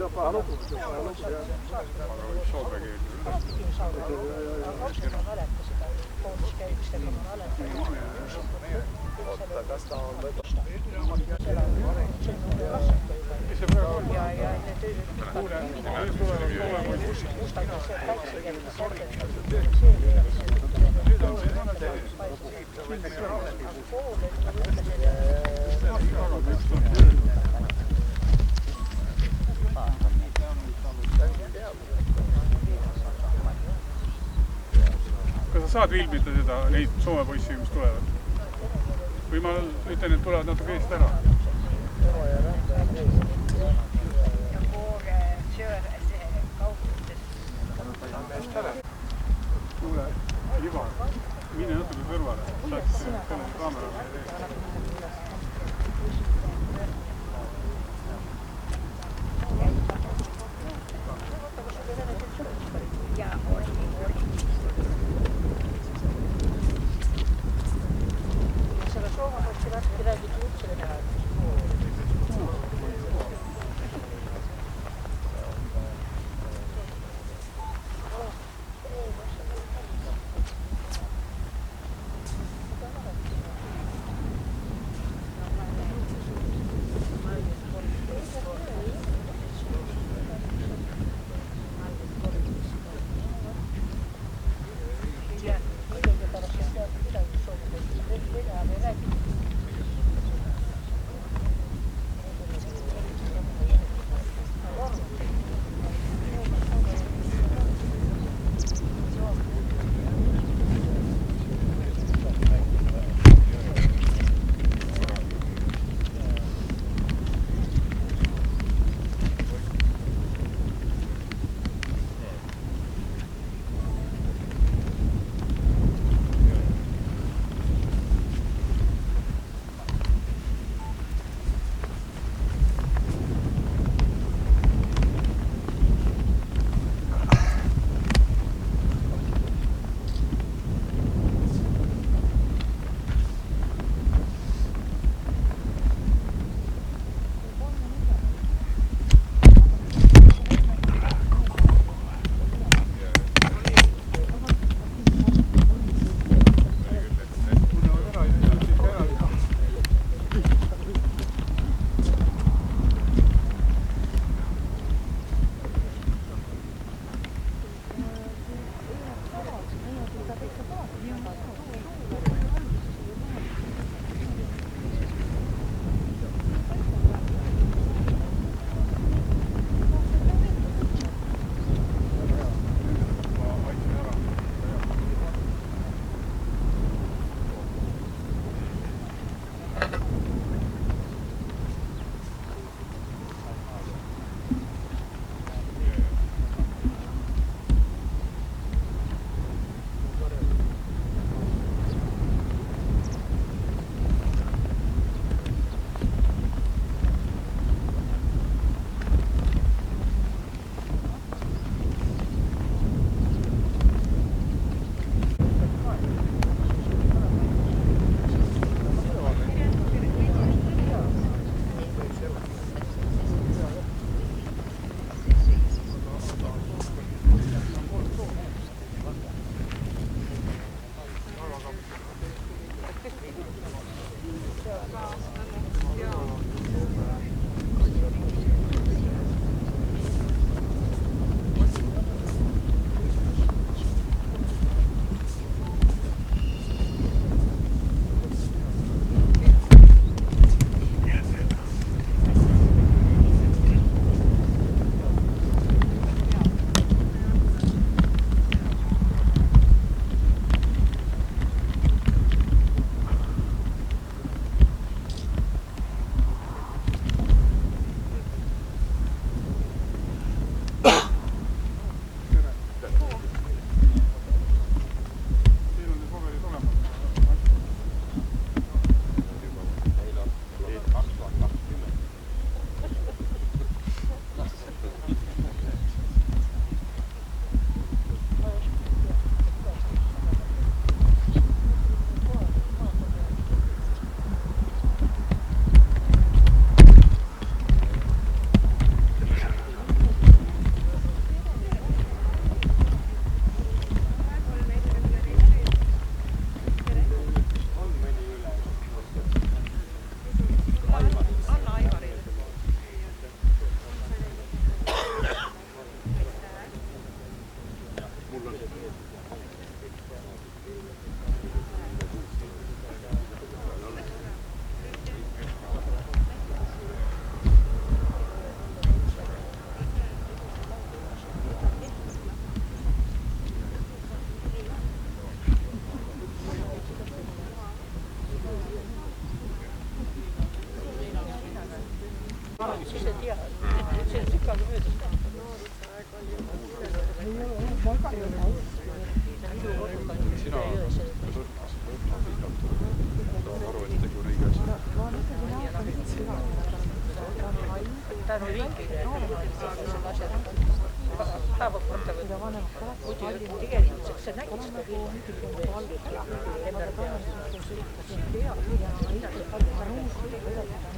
See on paha lugu. Oota, kas ta on kas sa saad filmida seda, neid Soome poissi, mis tulevad? Või ma ütlen, et tulevad natuke eest ära? Kuule, Ivar, mine natuke kõrvale. Saaks selle kaamera.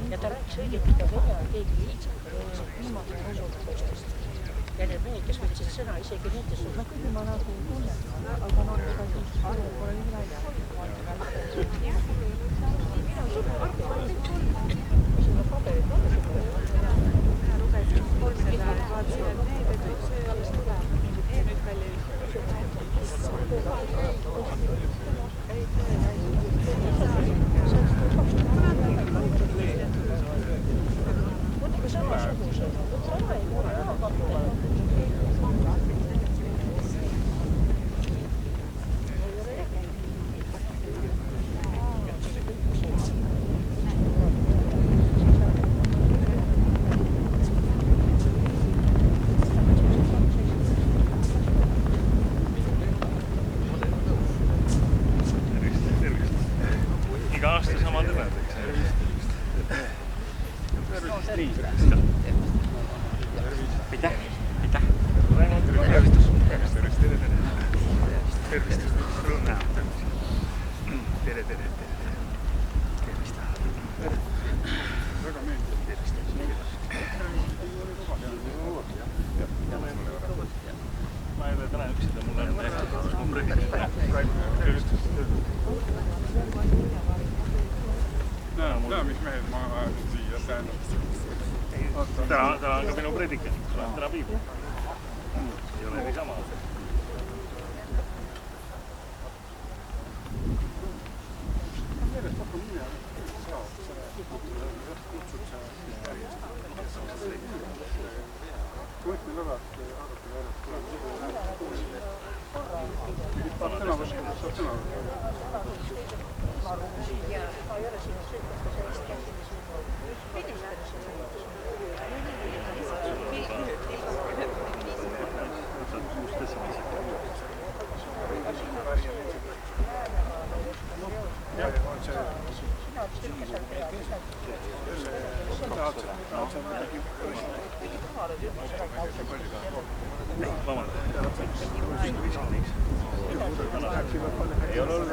Ja ta rääkis õiget, mida Vene keegi lihtsalt viimase asutusest. Ja need mehed, kes võtsid sõna, isegi need, kes on küll ma nagu tunnen, aga ega siis arvu pole nii välja. Siin on paberid, on seda? Lugesin seda, vaatasin, et need, et see alles tuleb. Nüüd välja Näe, mis mehed ma ajasin siia tähendab. Täna on ka minu predikat, täna piibel. Ei ole niisama. Järjest hakkab minema. Kutsud sa võtme lõgat, arvata järjest. Saab sõna võtta. Ei ole ollut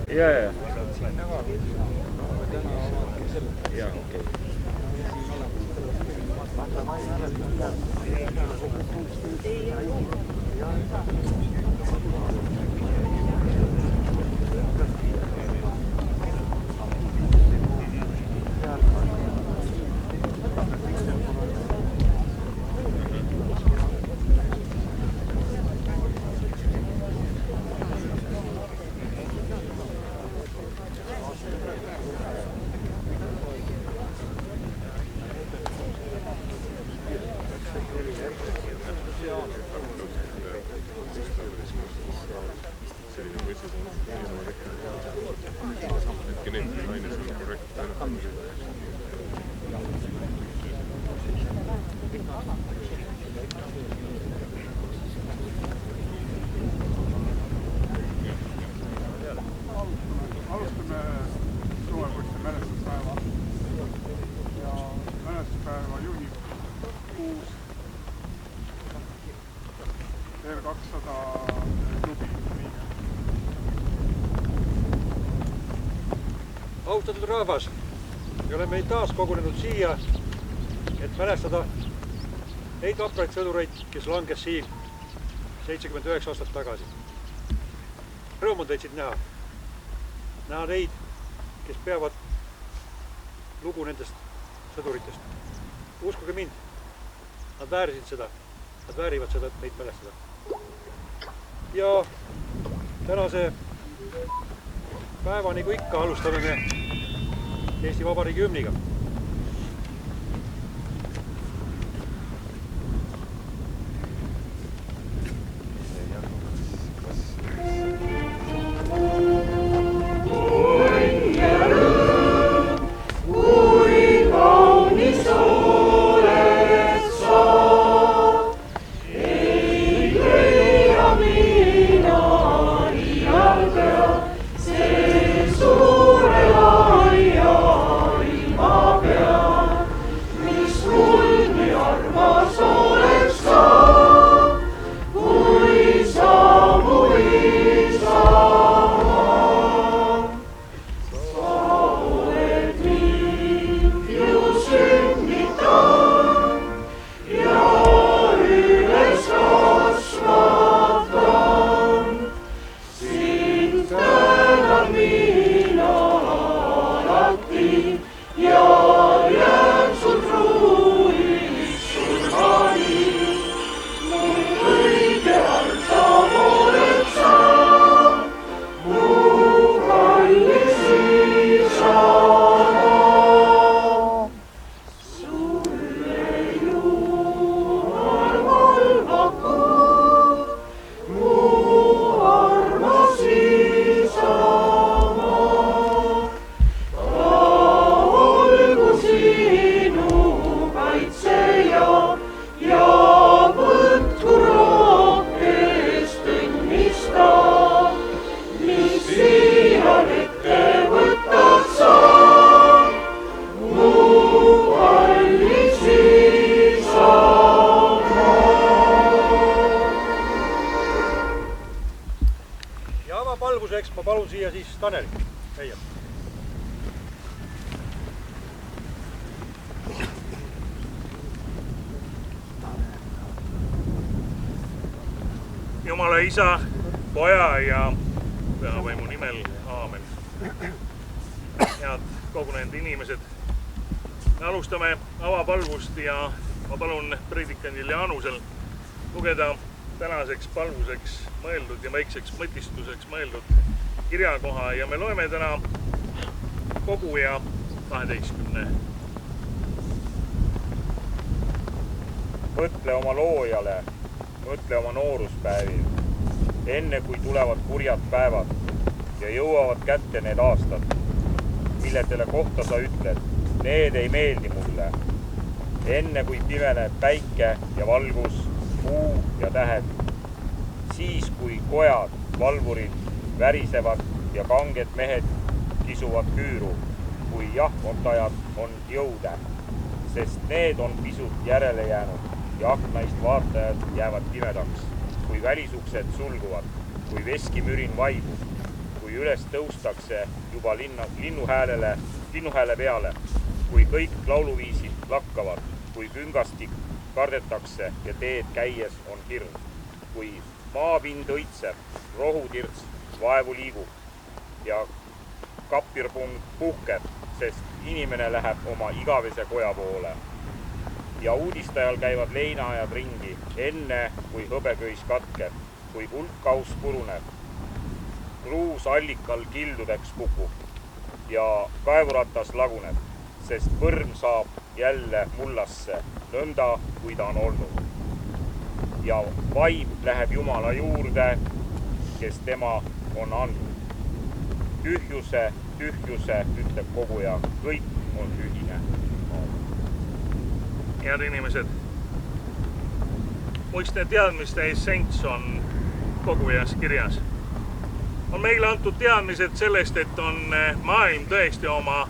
Yeah. Yeah, okay. Alustame suvepoiste mälestuspäeva ja mälestuspäeva juunikuus R200 klubi liige. Austatud rahvas, me oleme taas kogunenud siia, et mälestada neid vapraid sõdureid, kes langes siin 79 aastat tagasi. Rõõm on teid siit näha. Näha neid, kes peavad lugu nendest sõduritest. Uskuge mind, nad väärisid seda, nad väärivad seda, et neid mälestada. Ja tänase päeva, nagu ikka, alustame me Eesti Vabariigi hümniga. Se suure aia ilma palun siia siis Taneli. Meie. Jumala Isa, Poja ja Pühavaimu nimel, aamen. Head kogunenud inimesed, me alustame avapalvust ja ma palun predikandil Jaanusel lugeda tänaseks palvuseks mõeldud ja väikseks mõtistuseks mõeldud kirjakoha ja me loeme täna Koguja 12. Mõtle oma loojale, mõtle oma nooruspäevil, enne kui tulevad kurjad päevad ja jõuavad kätte need aastad, milletele kohta sa ütled, need ei meeldi mulle. Enne kui pimeneb päike ja valgus, kuu ja tähed, siis kui kojad, valvurid värisevad ja kanged mehed kisuvad küüru, kui jahkontajad on jõude, sest need on pisut järele jäänud ja aknaist vaatajad jäävad pimedaks, kui välisuksed sulguvad, kui veskimürin vaibub, kui üles tõustakse juba linnuhääle peale, kui kõik lauluviisid lakkavad, kui küngastik kardetakse ja teed käies on hirm, kui maapind õitseb, rohutirts vaevu liigub ja kappirpung puhkeb, sest inimene läheb oma igavese koja poole. Ja uudistajal käivad leinaajad ringi, enne kui hõbeköis katkeb, kui pulkkaus puruneb, kruus allikal kildudeks kukub ja kaevuratas laguneb, sest põrm saab jälle mullasse, nõnda kui ta on olnud. Ja vaim läheb Jumala juurde, kes tema on andnud. Tühjuse, ütleb koguja, kõik on tühine. Head inimesed, muiste teadmiste essents on Kogujas kirjas. On meile antud teadmised sellest, et on maailm tõesti oma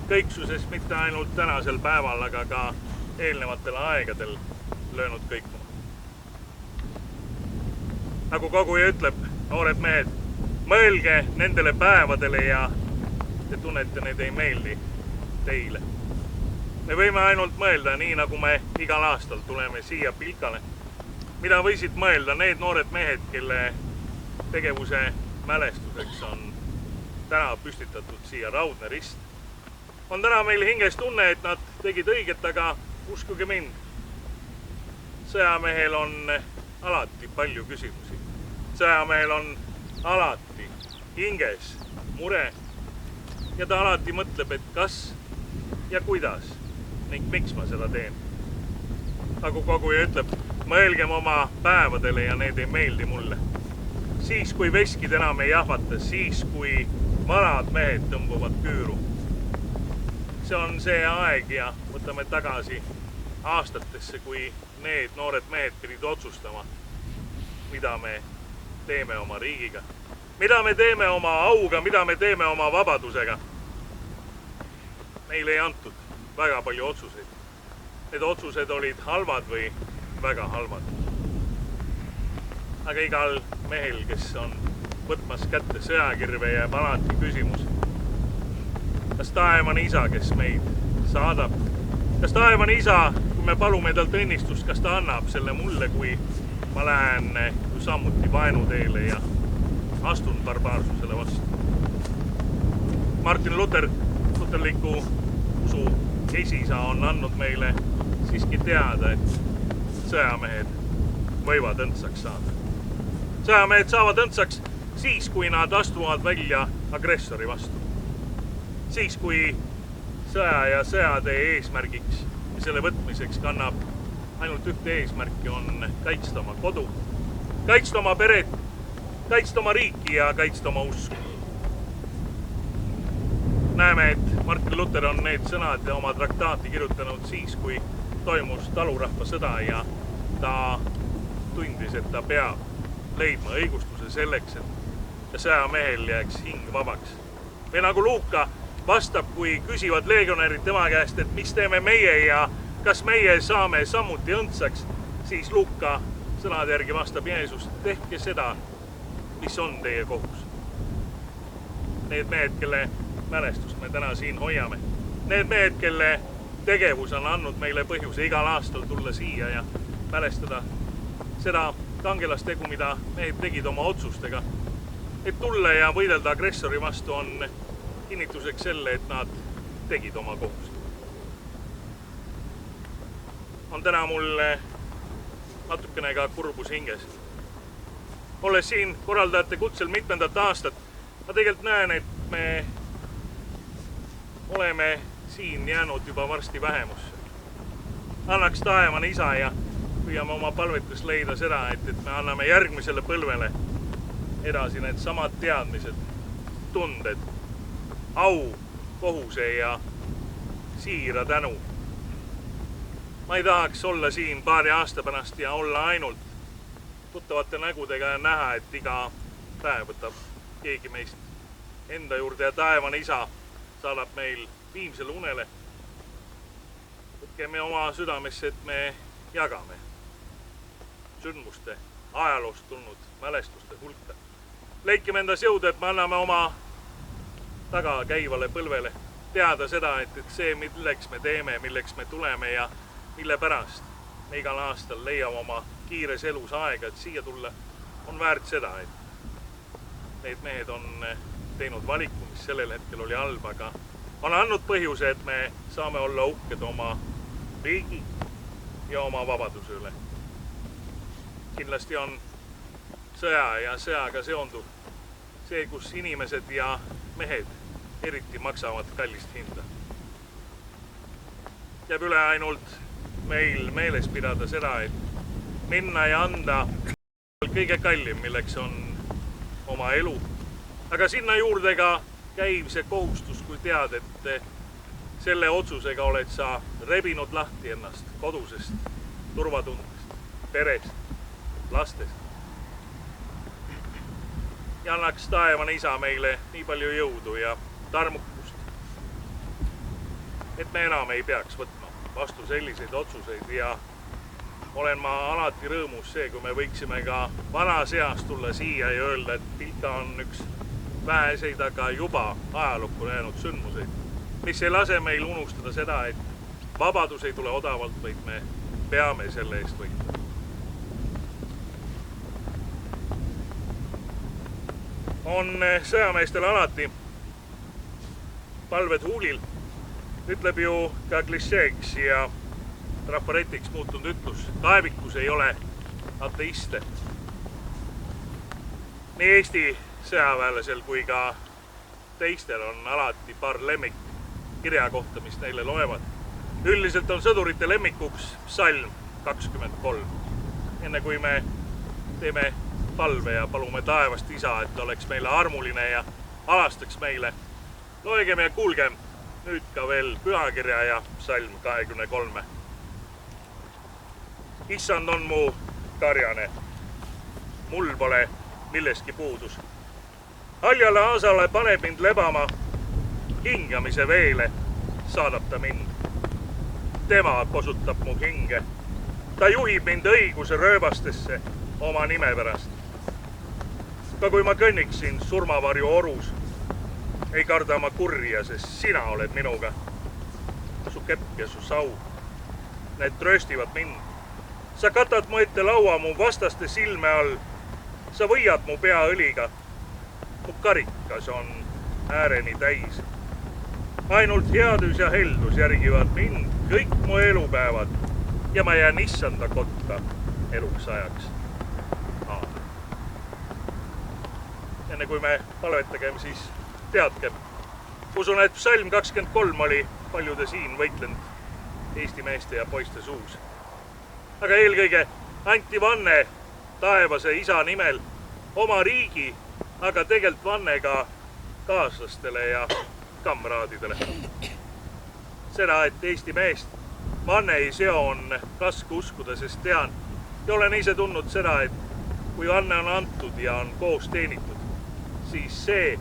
kõiksuses mitte ainult tänasel päeval, aga ka eelnevatel aegadel löönud kõikuma. Nagu Koguja ütleb, noored mehed, mõelge nendele päevadele ja te tunnete, need ei meeldi teile. Me võime ainult mõelda, nii nagu me igal aastal tuleme siia pilkale, mida võisid mõelda need noored mehed, kelle tegevuse mälestuseks on täna püstitatud siia raudne rist. On täna meil hinges tunne, et nad tegid õiget, aga uskuge mind, sõjamehel on alati palju küsimusi. Sõjamehel on alati hinges mure ja ta alati mõtleb, et kas ja kuidas ning miks ma seda teen. Nagu Koguja ütleb, mõelgem oma päevadele ja need ei meeldi mulle. Siis, kui veskid enam ei jahvata, siis, kui vanad mehed tõmbuvad küüru. See on see aeg ja võtame tagasi aastatesse, kui need noored mehed pidid otsustama, mida me teeme oma riigiga, mida me teeme oma auga, mida me teeme oma vabadusega. Neile ei antud väga palju otsuseid. Need otsused olid halvad või väga halvad. Aga igal mehel, kes on võtmas kätte sõjakirve, jääb alati küsimus. Kas taevane isa, kes meid saadab? Kas taevane isa, kui me palume talt õnnistust, kas ta annab selle mulle, kui ma lähen samuti vaenuteele ja astun barbaarsusele vastu? Martin Luther, luterliku usu esisa on andnud meile siiski teada, et sõjamehed võivad õndsaks saada. Sõjamehed saavad õndsaks siis, kui nad astuvad välja agressori vastu. Siis, kui sõja ja sõjatee eesmärgiks ja selle võtmiseks kannab ainult ühte eesmärki, on kaitsta oma kodu, kaitsta oma peret, kaitsta oma riiki ja kaitsta oma usku. Näeme, et Martin Luther on need sõnad ja oma traktaati kirjutanud siis, kui toimus talurahva sõda ja ta tundis, et ta peab leidma õigustuse selleks, et sõjamehel jääks hing vabaks. Või nagu Luuka vastab, kui küsivad legionärid tema käest, et mis teeme meie ja kas meie saame samuti õndsaks, siis Luuka sõnade järgi vastab Jeesus, tehke seda, mis on teie kohus. need mehed, kelle mälestust me täna siin hoiame. Need mehed, kelle tegevus on andnud meile põhjuse igal aastal tulla siia ja mälestada seda kangelastegu, mida mehed tegid oma otsustega. Et tulla ja võidelda agressori vastu on kinnituseks selle, et nad tegid oma kohust. On täna mul natukene ka kurbus hinges. Olles siin korraldajate kutsel mitmendat aastat, ma tegelikult näen, et me oleme siin jäänud juba varsti vähemusse. Annaks taevane isa ja püüame oma palvetes leida seda, et me anname järgmisele põlvele edasi need samad teadmised, tunded, au, kohuse ja siira tänu. Ma ei tahaks olla siin paari aasta pärast ja olla ainult tuttavate nägudega ja näha, et iga päev võtab keegi meist enda juurde ja taevane isa saadab meil viimsele unele. Võtkeme oma südamesse, et me jagame sündmuste ajaloost tulnud mälestuste hulka. Leikime endas jõudu, et me anname oma taga käivale põlvele teada seda, et see, milleks me teeme, milleks me tuleme ja mille pärast me igal aastal leiame oma kiires elus aega, et siia tulla, on väärt seda, et need mehed on teinud valiku, mis sellel hetkel oli halb, aga on andnud põhjuse, et me saame olla uhked oma riigi ja oma vabaduse üle. Kindlasti on sõja ja sõjaga seonduv see, kus inimesed ja mehed eriti maksavad kallist hinda. Jääb üle ainult meil meeles pidada seda, et minna ja anda kõige kallim, milleks on oma elu. Aga sinna juurde ka käib see kohustus, kui tead, et selle otsusega oled sa rebinud lahti ennast kodusest, turvatundest, perest, lastest. Ja annaks taevane isa meile nii palju jõudu ja tarmukust, et me enam ei peaks võtma vastu selliseid otsuseid ja olen ma alati rõõmus see, kui me võiksime ka vanas eas tulla siia ja öelda, et Pilka on üks väheseid, aga juba ajalukku jäänud sündmuseid, mis ei lase meil unustada seda, et vabadus ei tule odavalt, vaid me peame selle eest võitma. On sõjameestel alati palved huulil, ütleb ju ka klišeeks ja trafaretiks muutunud ütlus. Kaevikus ei ole ateiste. Nii Eesti sõjaväelasel kui ka teistel on alati paar lemmik kirja kohta, mis neile loevad. Üldiselt on sõdurite lemmikuks psalm 23. Enne kui me teeme palve ja palume taevast isa, et oleks meile armuline ja alastaks meile, loegem ja kuulgem nüüd ka veel pühakirja ja psalm 23. Issand on mu karjane, mul pole milleski puudus. Haljale aasale paneb mind lebama, hingamise veele saadab ta mind. Tema kosutab mu hinge, ta juhib mind õiguse rööbastesse oma nime pärast. Ka kui ma kõnniksin surmavarju orus, ei karda ma kurja, sest sina oled minuga. Su kepp ja su sau, need trööstivad mind. Sa katad mu ette laua mu vastaste silme all. Sa võiad mu pea õliga. Mu karikas on ääreni täis. Ainult headus ja heldus järgivad mind kõik mu elupäevad ja ma jään issanda kotta eluks ajaks. Enne kui me palvetagem, siis teadkem. Usun, et psalm 23 oli paljude siin võitlenud Eesti meeste ja poiste suus. Aga eelkõige anti vanne taevase isa nimel oma riigi, aga tegelt vanne ka kaaslastele ja kamraadidele. Seda, et Eesti meest vanne ei seo, on raske uskuda, sest tean ja olen ise tundnud seda, et kui vanne on antud ja on koos teenitud, siis see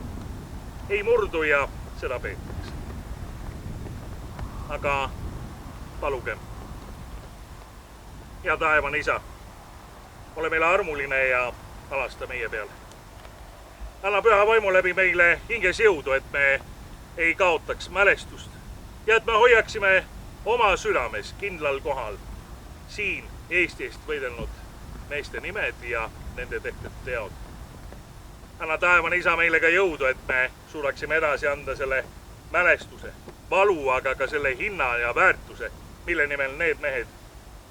ei murdu ja seda peetakse. Aga palugem. Ja taevane isa, ole meile armuline ja alasta meie peale. Anna püha vaimu läbi meile hinges jõudu, et me ei kaotaks mälestust ja et me hoiaksime oma südames kindlal kohal siin Eesti eest võidelnud meeste nimed ja nende tehtud teod. Anna taevane isa meile ka jõudu, et me suudaksime edasi anda selle mälestuse, valu, aga ka selle hinna ja väärtuse, mille nimel need mehed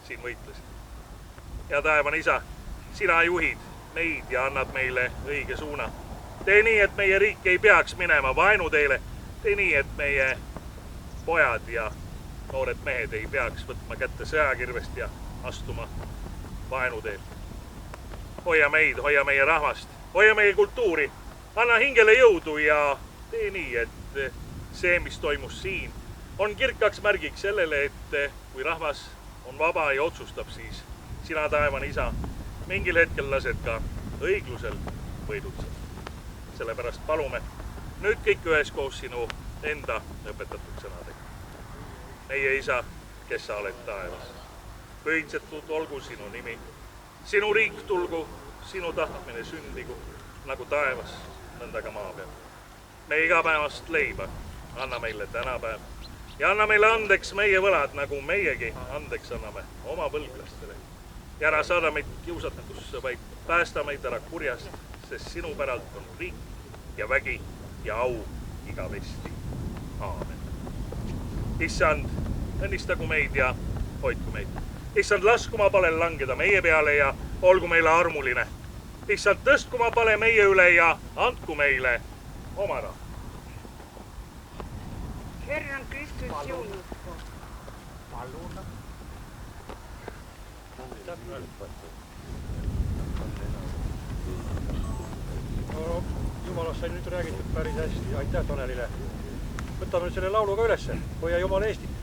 siin võitlesid. Ja taevane isa, sina juhid meid ja annad meile õige suuna. Tee nii, et meie riik ei peaks minema vaenuteele. Tee nii, et meie pojad ja noored mehed ei peaks võtma kätte sõjakirvest ja astuma vaenuteel. Hoia meid, hoia meie rahvast, hoia meie kultuuri, anna hingele jõudu ja tee nii, et see, mis toimus siin, on kirkaks märgiks sellele, et kui rahvas on vaba ja otsustab, siis sina, taevane isa, mingil hetkel lased ka õiglusel võidutseda. Sellepärast palume nüüd kõik üheskoos sinu enda õpetatud sõnadega. Meie isa, kes sa oled taevas, pühitsetud olgu sinu nimi. Sinu riik tulgu, sinu tahtmine sündigu, nagu taevas, nõnda ka maa peal. Meie igapäevast leiba anna meile tänapäev ja anna meile andeks meie võlad, nagu meiegi andeks anname oma võlglastele. Ja ära saada meid kiusatusse, vaid päästa meid ära kurjast, sest sinu päralt on riik ja vägi ja au igavesti. Aamen. Issand, õnnistagu meid ja hoidku meid. Issand, lasku oma palel langeda meie peale ja olgu meile armuline. Issand, tõstku oma pale meie üle ja andku meile oma rahva. Herran Kristus jõulu. Palun. No, Jumalast sai nüüd räägitud päris hästi. Aitäh Tanelile. Võtame nüüd selle laulu ka ülesse. Hoia Jumal Eestit.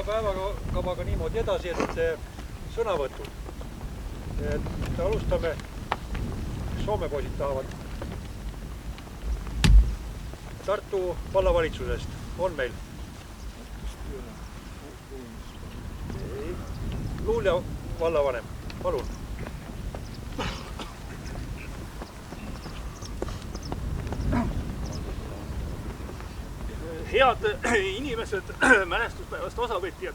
päevakavaga niimoodi edasi, et sõnavõtud. Et alustame, Soome poisid tahavad. Tartu vallavalitsusest on meil Luulja vallavanem, palun. Head inimesed, mälestuspäevast osavõtjad.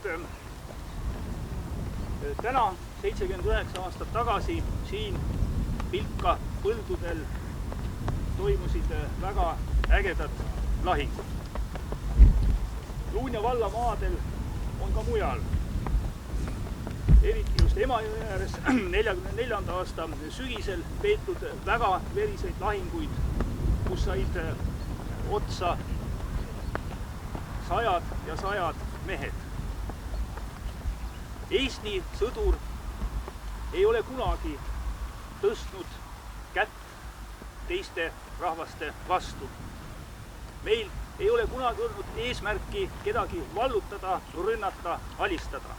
Täna 79 aastat tagasi siin Pilka põldudel toimusid väga ägedad lahingud. Luunja valla maadel on ka mujal. Eriti just Emajõe ääres 44. aasta sügisel peetud väga veriseid lahinguid, kus said otsa sajad ja sajad mehed. Eesti sõdur ei ole kunagi tõstnud kätt teiste rahvaste vastu. Meil ei ole kunagi olnud eesmärki kedagi vallutada, rünnata, alistada.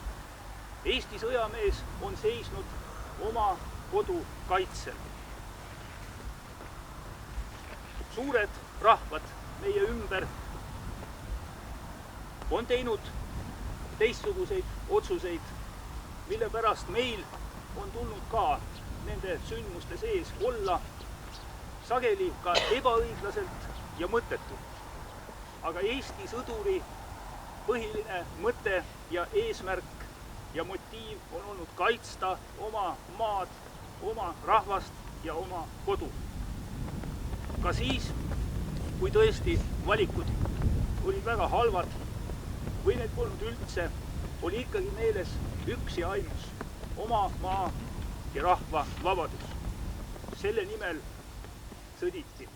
Eesti sõjamees on seisnud oma kodu kaitsel. Suured rahvad meie ümber on teinud teistsuguseid otsuseid, mille pärast meil on tulnud ka nende sündmuste sees olla sageli ka ebaõiglaselt ja mõttetult. Aga Eesti sõduri põhiline mõte ja eesmärk ja motiiv on olnud kaitsta oma maad, oma rahvast ja oma kodu. Ka siis, kui tõesti valikud olid väga halvad või need polnud üldse, oli ikkagi meeles üks ja ainus oma maa ja rahva vabadus. Selle nimel sõditi.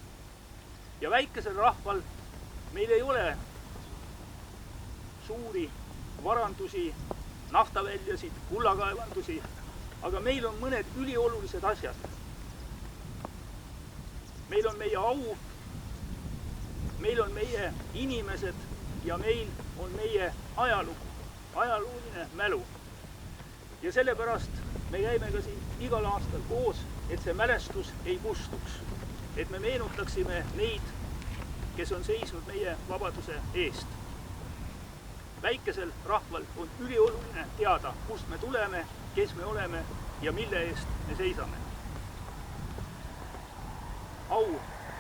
Ja väikesel rahval meil ei ole suuri varandusi, naftaväljasid, kullakaevandusi, aga meil on mõned üliolulised asjad. Meil on meie au, meil on meie inimesed ja meil on meie ajalugu, ajalooline mälu. Ja sellepärast me käime ka siin igal aastal koos, et see mälestus ei kustuks. Et me meenutaksime neid, kes on seisnud meie vabaduse eest. Väikesel rahval on ülioluline teada, kust me tuleme, kes me oleme ja mille eest me seisame. Au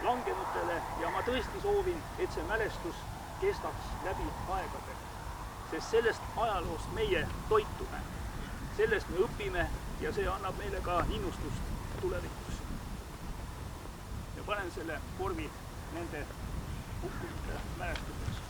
langenutele ja ma tõesti soovin, et see mälestus kestaks läbi aegade, sest sellest ajaloost meie toitume. Sellest me õpime ja see annab meile ka innustust tulevikus. Ja panen selle korvi nende hukkunute mälestuseks.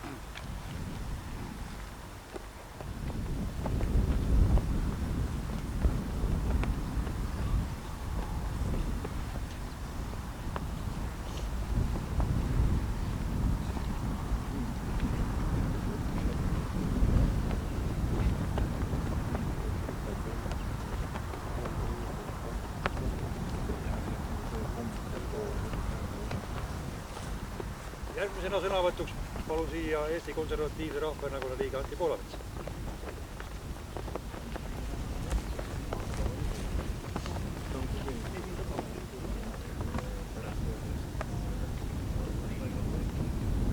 Järgmisena sõnavõtuks palun siia Eesti Konservatiivse Rahvaerakonna liige Anti Poolamets.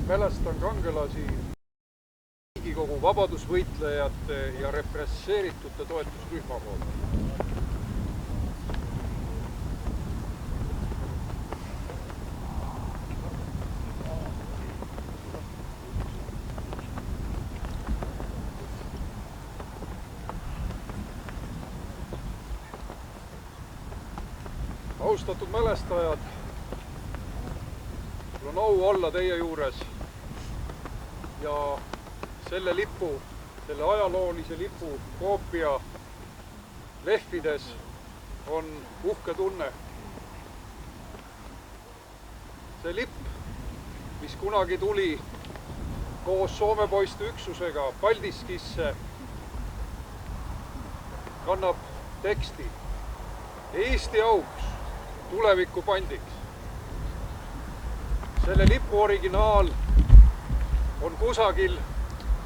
Mälestan kangelasi Riigikogu vabadusvõitlejate ja represseeritute toetusrühma poolt. Austatud mälestajad, mul on au olla teie juures ja selle lipu, selle ajaloolise lipu koopia lehvides on uhke tunne. See lipp, mis kunagi tuli koos Soome poiste üksusega Paldiskisse, kannab teksti Eesti auks, tuleviku pandiks. Selle lipu originaal on kusagil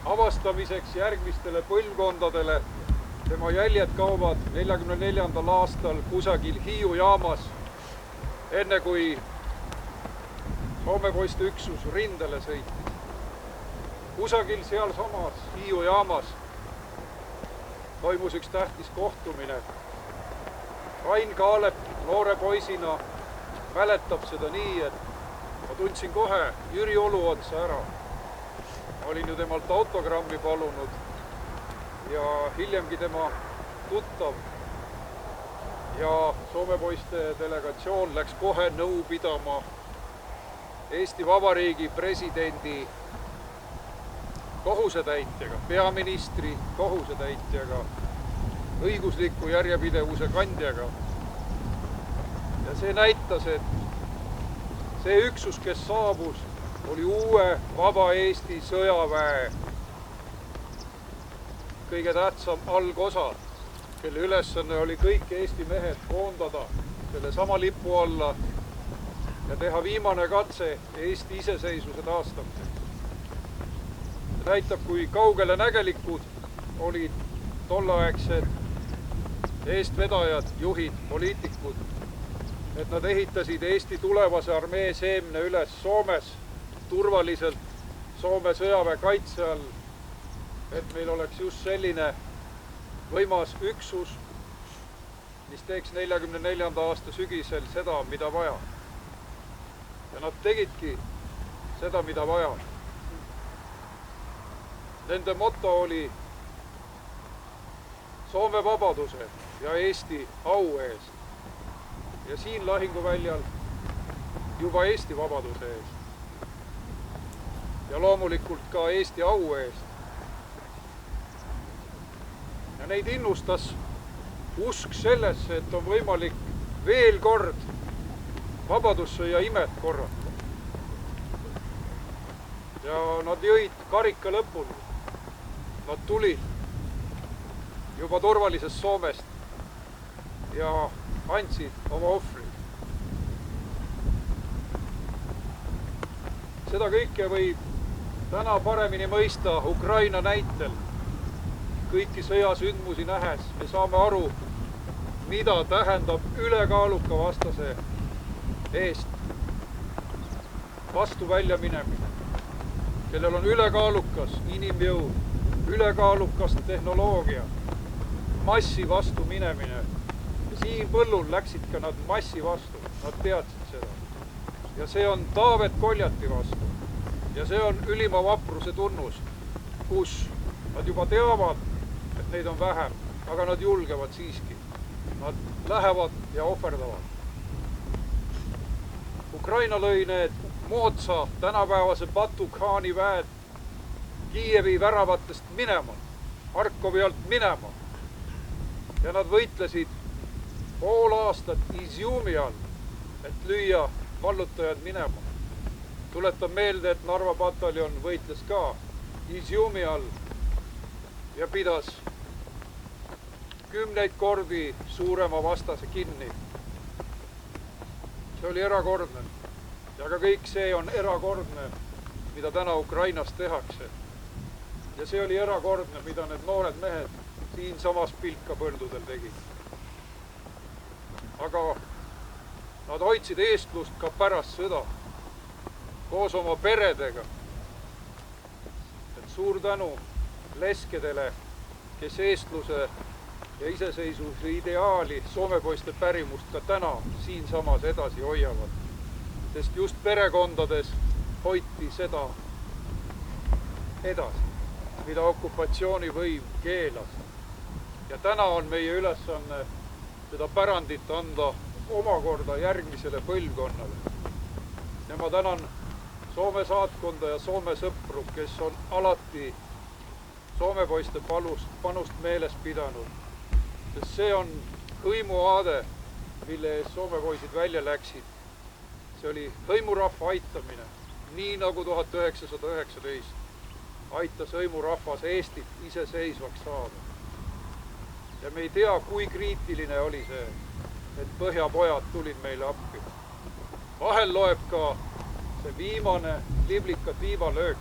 avastamiseks järgmistele põlvkondadele. Tema jäljed kaovad 44. aastal kusagil Hiiu jaamas, enne kui Soome poiste üksus rindele sõitis. Kusagil seal samas Hiiu jaamas toimus üks tähtis kohtumine. Rain Kaalep noore poisina mäletab seda nii, et ma tundsin kohe Jüri Oluotsa ära. Olin ju temalt autogrammi palunud ja hiljemgi tema tuttav ja Soome poiste delegatsioon läks kohe nõu pidama Eesti Vabariigi presidendi kohusetäitjaga, peaministri kohusetäitjaga, õigusliku järjepidevuse kandjaga. Ja see näitas, et see üksus, kes saabus, oli uue vaba Eesti sõjaväe kõige tähtsam algosa, kelle ülesanne oli kõik Eesti mehed koondada selle sama lipu alla ja teha viimane katse Eesti iseseisvuse taastamiseks. See näitab, kui kaugele nägelikud olid tollaegsed eestvedajad, juhid, poliitikud, et nad ehitasid Eesti tulevase armee seemne üles Soomes turvaliselt Soome sõjaväe kaitse all, et meil oleks just selline võimas üksus, mis teeks 44. aasta sügisel seda, mida vaja. Ja nad tegidki seda, mida vaja. Nende moto oli Soome vabaduse ja Eesti au eest. Ja siin lahinguväljal juba Eesti vabaduse eest. Ja loomulikult ka Eesti au eest. Ja neid innustas usk sellesse, et on võimalik veel kord vabadussõja imet korrata. Ja nad jõid karika lõpul. Nad tulid juba turvalisest Soomest ja andsid oma ohvrid. Seda kõike võib täna paremini mõista Ukraina näitel. Kõiki sõjasündmusi nähes me saame aru, mida tähendab ülekaaluka vastase eest vastu välja minemine, kellel on ülekaalukas inimjõud, ülekaalukas tehnoloogia, massi vastu minemine. Ja siin põllul läksid ka nad massi vastu, nad teadsid seda. Ja see on Taavet Koljati vastu. Ja see on ülima vapruse tunnus, kus nad juba teavad, et neid on vähem, aga nad julgevad siiski. Nad lähevad ja ohverdavad. Ukraina lõi need moodsa tänapäevase Batu-Khani väed Kiievi väravatest minema, Harkovi alt minema. Ja nad võitlesid pool aastat Izjumi all, et lüüa vallutajad minema. Tuletan meelde, et Narva pataljon võitles ka Izjumi all ja pidas 10 kordi suurema vastase kinni. See oli erakordne. Ja ka kõik see on erakordne, mida täna Ukrainas tehakse. Ja see oli erakordne, mida need noored mehed siin samas pilkapõldudel tegid. Aga nad hoidsid eestlust ka pärast sõda, koos oma peredega. Et suur tänu leskedele, kes eestluse ja iseseisvuse ideaali soomepoiste pärimust ka täna siinsamas edasi hoiavad. Sest just perekondades hoiti seda edasi, mida okupatsioonivõim keelas. Ja täna on meie ülesanne seda pärandit anda omakorda järgmisele põlvkonnale. Ja ma tänan Soome saatkonda ja Soome sõpru, kes on alati soomepoiste panust meeles pidanud. Sest see on hõimuaade, mille ees soomepoisid välja läksid. See oli hõimurahva aitamine, nii nagu 1919 aitas hõimurahvas Eestit iseseisvaks saada. Ja me ei tea, kui kriitiline oli see, et põhjapojad tulid meile appi. Vahel loeb ka see viimane liblika tiivalöök.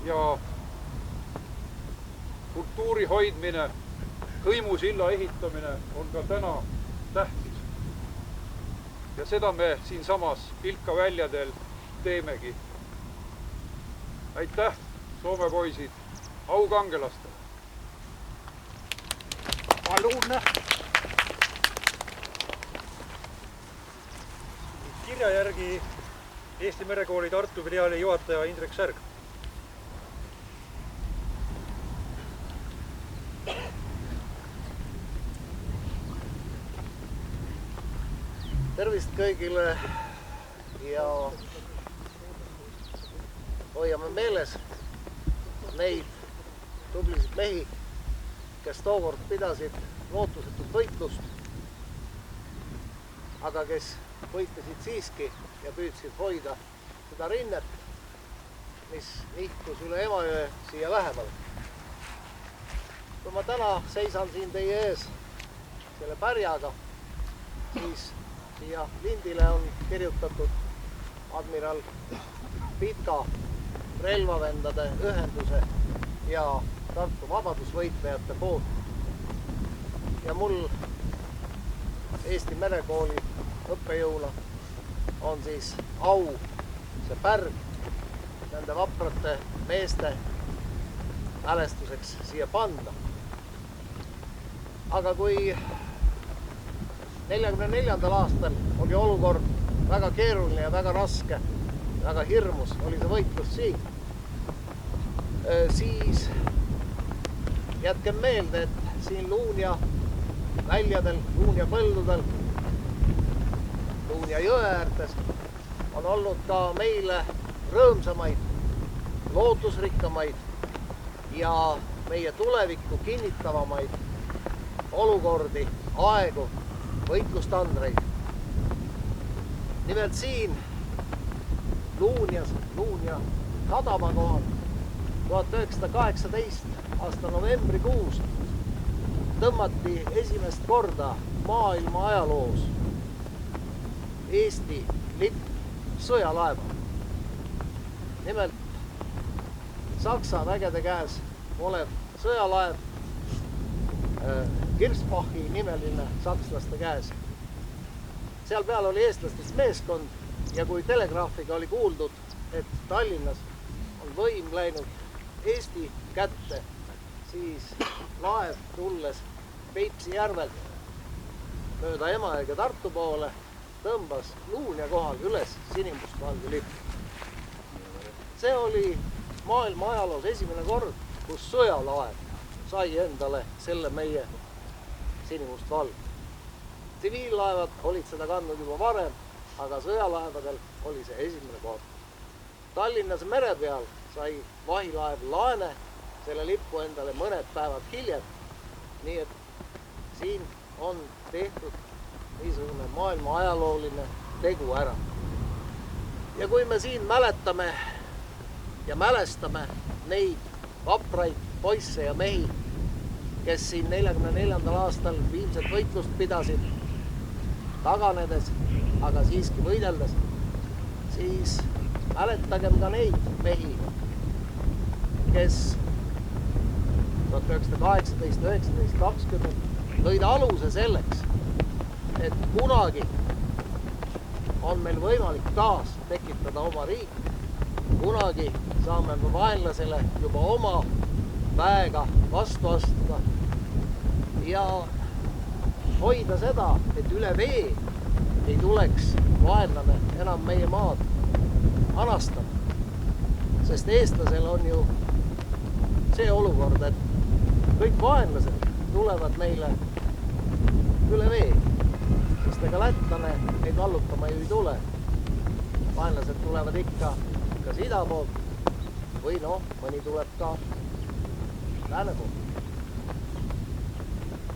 Ja kultuuri hoidmine, hõimusilla ehitamine on ka täna tähtis. Ja seda me siinsamas pilkaväljadel teemegi. Aitäh, Soome poisid, aukangelastele! Palun! Kirja järgi Eesti Merekooli Tartu filiaali juhataja Indrek Särg. Tervist kõigile ja hoiame meeles neid tublisid mehi, kes tookord pidasid lootusetut võitlust, aga kes võitlesid siiski ja püüdsid hoida seda rinnet, mis nihkus üle Emajõe siia lähemale. Kui ma täna seisan siin teie ees selle pärjaga, siis siia lindile on kirjutatud admiral Pitka relvavendade ühenduse ja Tartu vabadusvõitlejate poolt ja mul Eesti Merekooli õppejõuna on siis au see pärg nende vaprate meeste mälestuseks siia panna. Aga kui 44. aastal oli olukord väga keeruline ja väga raske, väga hirmus oli see võitlus siin, siis jätkem meelde, et siin Luunja väljadel, Luunja põldudel, Luunja jõe äärtes on olnud ka meile rõõmsamaid, lootusrikkamaid ja meie tulevikku kinnitavamaid olukordi, aegu, võitlustandreid. Nimelt siin Luunjas, Luunja sadama kohal 1918 aasta novembrikuus tõmmati esimest korda maailma ajaloos Eesti lipp sõjalaeva. Nimelt Saksa vägede käes olev sõjalaev, Kirsbachi nimeline sakslaste käes. Seal peal oli eestlastest meeskond ja kui telegraafiga oli kuuldud, et Tallinnas on võim läinud Eesti kätte, siis laev tulles Peipsi järvelt mööda Emajõge Tartu poole tõmbas Luunja kohal üles sinimustvalge lipp. See oli maailma ajaloos esimene kord, kus sõjalaev sai endale selle meie sinimustvalge. Tsiviillaevad olid seda kandnud juba varem, aga sõjalaevadel oli see esimene kord. Tallinnas mere peal sai vahilaev Laene selle lippu endale mõned päevad hiljem, nii et siin on tehtud niisugune maailma ajalooline tegu ära. Ja kui me siin mäletame ja mälestame neid vapraid poisse ja mehi, kes siin 44. aastal viimset võitlust pidasid, taganedes, aga siiski võideldes, siis mäletagem ka neid mehi, kes 1918, 19, 20 lõid aluse selleks, et kunagi on meil võimalik taas tekitada oma riik. Kunagi saame me vaenlasele juba oma väega vastu astuda ja hoida seda, et üle vee ei tuleks vaenlane enam meie maad anastama. Sest eestlasel on ju see olukord, et kõik vaenlased tulevad meile üle vee. Sest ega lätlane neid vallutama ju ei tule. Vaenlased tulevad ikka kas ida poolt või mõni tuleb ka lääne poolt.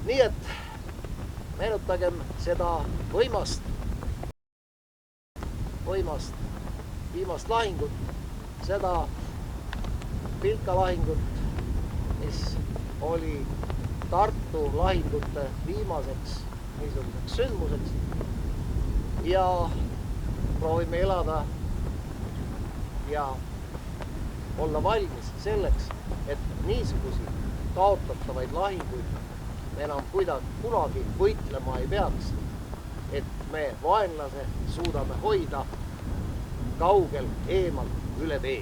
Nii et meenutagem seda võimast viimast lahingut, seda Pilka lahingut, mis oli Tartu lahingute viimaseks niisuguseks sündmuseks ja proovime elada ja olla valmis selleks, et niisugusi kaotatavaid lahinguid me enam kunagi võitlema ei peaks, et me vaenlase suudame hoida kaugel eemal üle vee.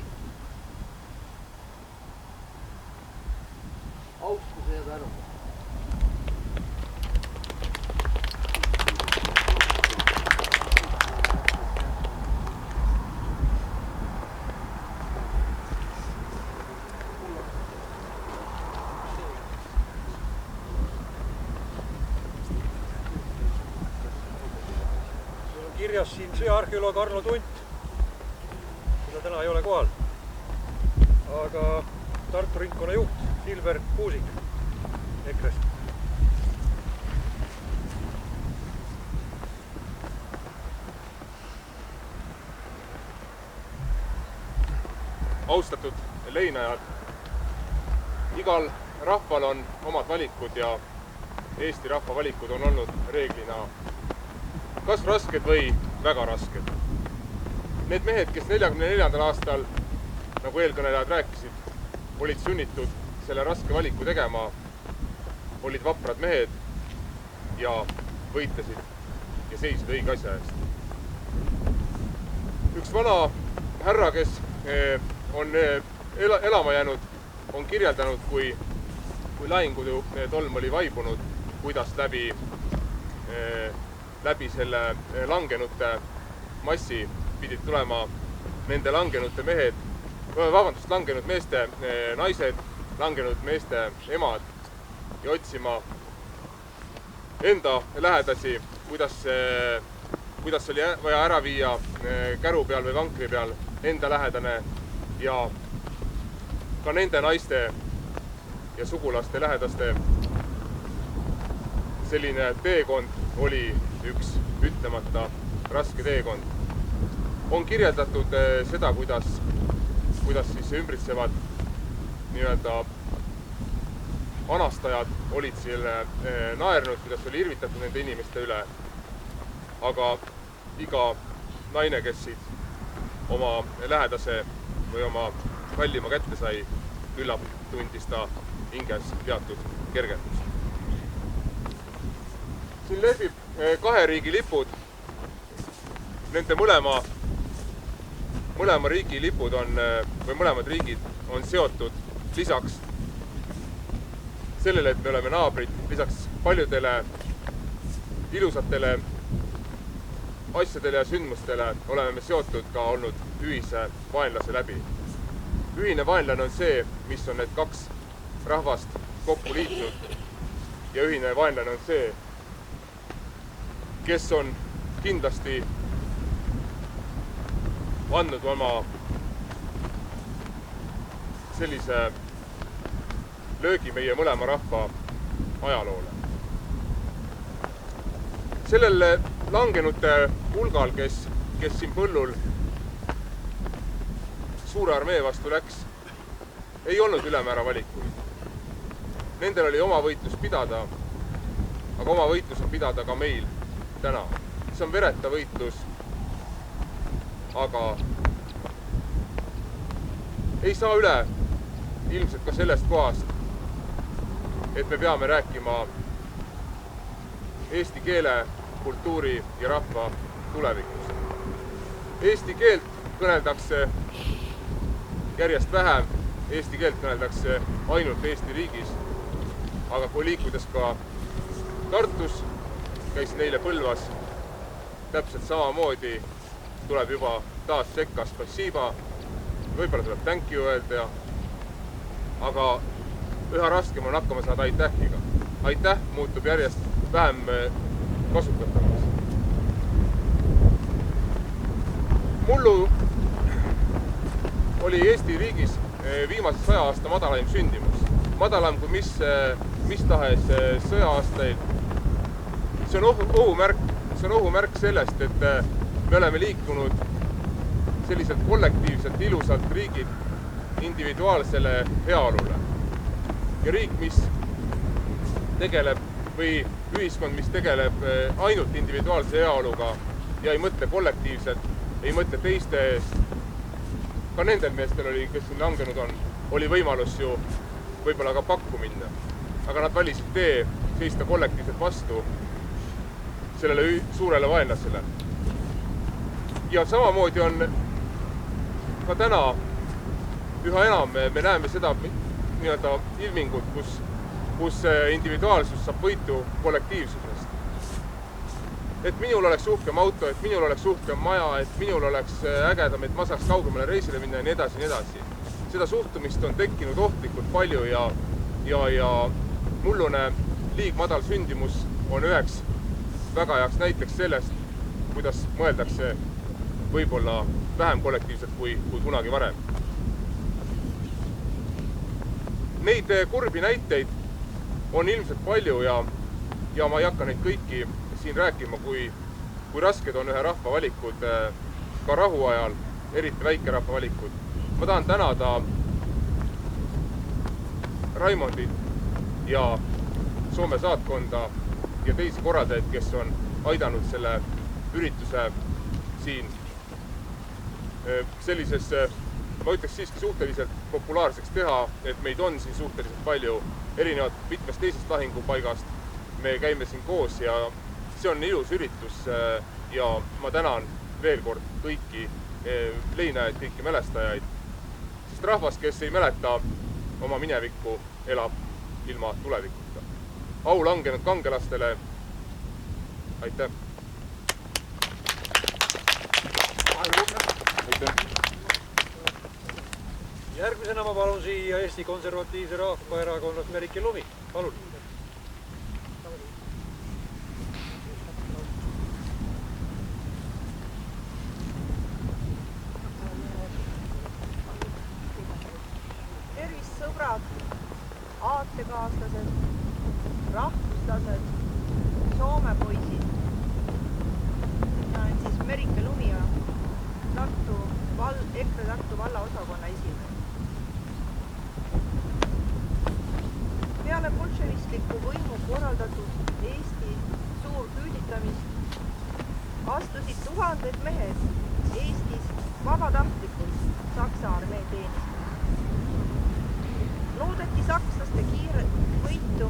Austuse ja tänu. Kirjas siin sõjaarheoloog Arno Tunt, keda täna ei ole kohal, aga Tartu ringkonna juht Silver Kuusik EKRE-st. Austatud leinajad, igal rahval on omad valikud ja Eesti rahva valikud on olnud reeglina kas rasked või väga rasked. Need mehed, kes 44. aastal, nagu eelkõnelejad rääkisid, olid sunnitud selle raske valiku tegema, olid vaprad mehed ja võitlesid ja seisid õige asja eest. Üks vana härra, kes on elama jäänud, on kirjeldanud, kui lahingutolm oli vaibunud, kuidas läbi selle langenute massi pidid tulema nende langenute mehed, langenud meeste naised, langenud meeste emad ja otsima enda lähedasi, kuidas oli vaja ära viia käru peal või vankri peal enda lähedane ja ka nende naiste ja sugulaste lähedaste selline teekond oli üks ütlemata raske teekond. On kirjeldatud seda, kuidas siis ümbritsevad nii-öelda anastajad olid selle naernud, kuidas oli irvitatud nende inimeste üle. Aga iga naine, kes siit oma lähedase või oma kallima kätte sai, küllap tundis ta hinges teatud kergendust. Siin lehvib kahe riigi lipud. Nende mõlema riigi lipud või mõlemad riigid on seotud lisaks sellele, et me oleme naabrid, lisaks paljudele ilusatele asjadele ja sündmustele oleme me seotud ka olnud ühise vaenlase läbi. Ühine vaenlane on see, mis on need kaks rahvast kokku liitnud ja ühine vaenlane on see, kes on kindlasti andnud oma sellise löögi meie mõlema rahva ajaloole. Sellel langenute hulgal, kes siin põllul suure armee vastu läks, ei olnud ülemäära valikuid. Nendel oli oma võitlus pidada, aga oma võitlus on pidada ka meil täna. See on vereta võitlus, aga ei saa üle ilmselt ka sellest kohast, et me peame rääkima eesti keele, kultuuri ja rahva tulevikust. Eesti keelt kõneldakse järjest vähem, eesti keelt kõneldakse ainult Eesti riigis, aga kui liikudes ka Tartus, käisin eile Põlvas, täpselt samamoodi tuleb juba taas sekka spassiba, võib-olla tuleb thank you öelda, aga üha raskem on hakkama saada aitähiga. Aitäh muutub järjest vähem kasutatavaks. Mullu oli Eesti riigis viimase 100 aasta madalaim sündimus. Madalam kui mis tahes sõja-aastaid. See on ohumärk sellest, et me oleme liikunud selliselt kollektiivselt ilusalt riigid individuaalsele heaolule. Ja riik, mis tegeleb või ühiskond, mis tegeleb ainult individuaalse heaoluga ja ei mõtle kollektiivselt, ei mõtle teiste eest. Ka nendel meestel oli, kes siin langenud on, oli võimalus ju võib-olla ka pakku minna. Aga nad valisid tee seista kollektiivselt vastu sellele suurele vaenlasele. Ja samamoodi on ka täna üha enam me näeme seda nii-öelda ilmingut, kus individuaalsus saab võitu kollektiivsusest. Et minul oleks uhkem auto, et minul oleks uhkem maja, et minul oleks ägedam, et ma saaks kaugemale reisile minna ja nii edasi, nii edasi. Seda suhtumist on tekkinud ohtlikult palju ja mullune liigmadal sündimus on üheks väga heaks näiteks sellest, kuidas mõeldakse võib-olla vähem kollektiivselt kui kunagi varem. Neid kurbi näiteid on ilmselt palju ja ma ei hakka neid kõiki siin rääkima, kui rasked on ühe rahva valikud ka rahu ajal, eriti väikerahva valikud. Ma tahan tänada Raimondit ja Soome saatkonda ja teisi korraldajaid, kes on aidanud selle ürituse siin sellises, ma ütleks siiski suhteliselt populaarseks teha, et meid on siin suhteliselt palju erinevat mitmest teisest lahingupaigast. me käime siin koos ja see on ilus üritus ja ma tänan veel kord kõiki leinajaid, kõiki mälestajaid, sest rahvas, kes ei mäleta oma minevikku, elab ilma tulevikuta. Au langenud kangelastele. Aitäh! Aitäh! Järgmisena ma palun siia Eesti Konservatiivse Rahvaerakonnast Merike Lumi. Palun! Tervist sõbrad, aatekaaslased, rahvuslased, Soome poisid. Mina olen siis Merike Lumi ja EKRE Tartu vallaosakonna esimees. Peale bolševistliku võimu korraldatud Eesti suurküüditamist astusid tuhanded mehed Eestis vabatahtlikult Saksa armee teenistusele. Loodeti sakslaste kiiret võitu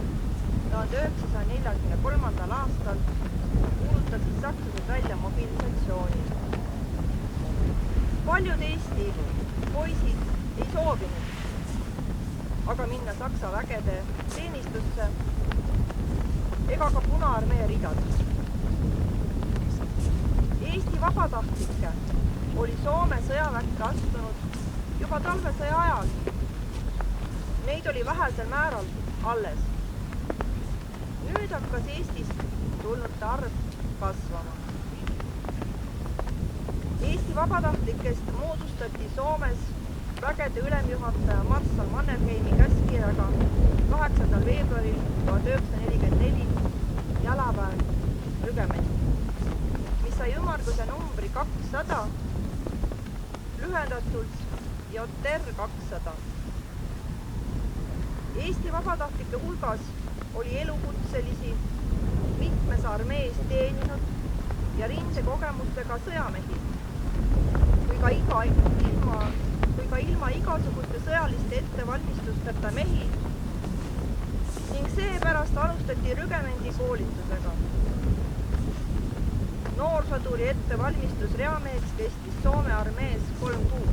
1943. aastal kuulutasid sakslased välja mobilisatsiooni. Paljud Eesti poisid ei soovinud aga minna Saksa vägede teenistusse ega ka Punaarmee ridades. Eesti vabatahtlikke oli Soome sõjaväkke astunud juba talvesõja ajal. Neid oli vähesel määral alles. Nüüd hakkas Eestist tulnute arv kasvama. Eesti vabatahtlikest moodustati Soomes vägede ülemjuhataja Marssal Mannerheimi käskkirjaga 8. veebruaril 1944 jalaväe rügement, mis sai ümarduse numbri 200, lühendatult JR 200. Eesti vabatahtlike hulgas oli elukutselisi, mitmes armees teeninud ja rindekogemustega sõjamehi, kui ka ilma igasuguste sõjaliste ettevalmistusteta mehi ning seepärast alustati rügemendi koolitusega. Noorsõduri ettevalmistus reameheks kestis Soome armees 3 kuud.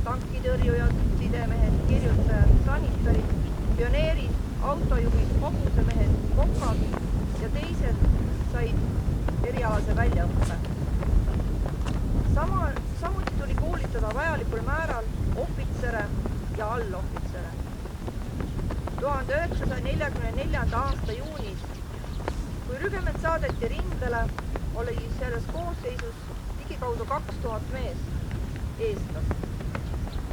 Tankitõrjujad, sidemehed, kirjutajad, sanitarid, pioneerid, autojuhid, hobusemehed, kokad ja teised said erialase väljaõppe. Samuti tuli koolitada vajalikul määral ohvitsere ja allohvitsere. 1944. aasta juunis, kui rügement saadeti rindele, oli selles koosseisus ligikaudu 2000 mees, eestlast.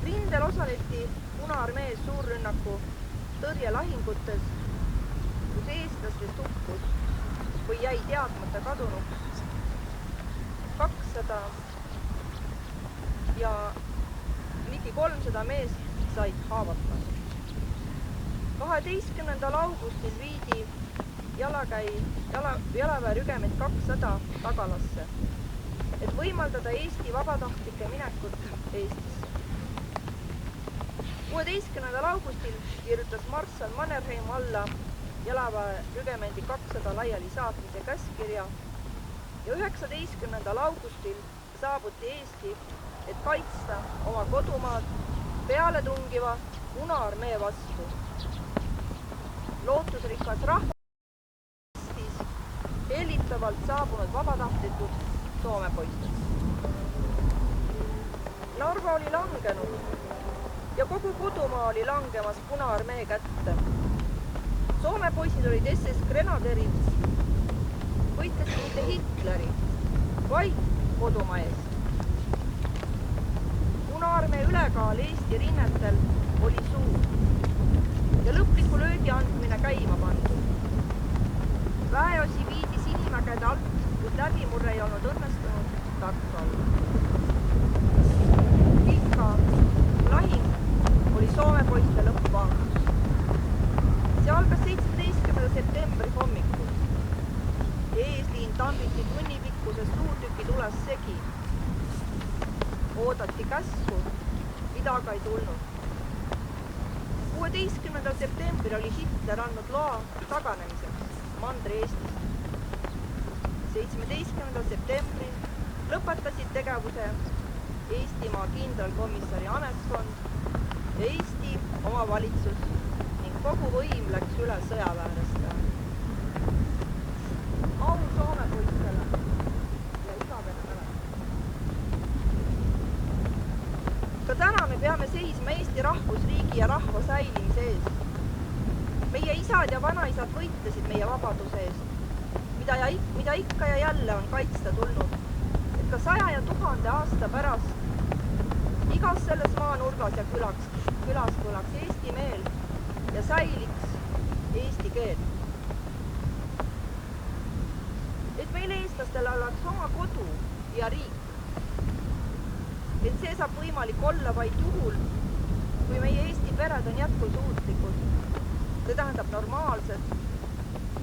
Rindel osaleti Punaarmee suurrünnaku tõrjelahingutes, kus eestlastest hukkus või jäi teadmata kadunuks 200 ja ligi 300 meest said haavata. 12. augustil viidi jalaväerügement 200 tagalasse, et võimaldada Eesti vabatahtlike minekut Eestisse. 16. augustil kirjutas Marssal Mannerheim alla jalaväerügemendi 200 laiali saatmise käskkirja ja 19. augustil saabuti Eesti, et kaitsta oma kodumaad pealetungiva Punaarmee vastu. Lootusrikas rahvas Eestis hellitavalt saabunud vabatahtlikud Soome poistid. Narva oli langenud ja kogu kodumaa oli langemas Punaarmee kätte. Soome poisid olid SS grenaderid, võitlesid mitte Hitleri, vaid kodumaa eest. Punaarmee ülekaal Eesti rinnetel oli suur ja lõpliku löögi andmine käima pandud. Väeosi viidi Sinimägede alt, kus läbimurre ei olnud õnnestunud Tartu alla. Pika lahing oli Soome poiste lõppvangus. See algas 17. septembri hommikul. Eesliin tambiti tunnipikkuse suurtüki tules segi. Oodati käsku, mida aga ei tulnud. 16. septembri novembril oli Hitler andnud loa taganemiseks Mandri-Eestist. 17. septembril lõpetasid tegevuse Eestimaa kindralkomissari ametkond ja Eesti omavalitsus ning kogu võim läks üle sõjaväelastele. Au Soome poistele ja igavene mäletamine. Ka täna me peame seisma Eesti rahvusriigi ja rahva säilimise eest. Meie isad ja vanaisad võitlesid meie vabaduse eest, mida ikka ja jälle on kaitsta tulnud, et ka 100 ja 1000 aasta pärast igas selles maanurgas ja külas kõlaks eesti meel ja säiliks eesti keel. Et meil eestlastel oleks oma kodu ja riik. Et see saab võimalik olla vaid juhul, kui meie Eesti pered on jätkusuutlikud. See tähendab normaalsed,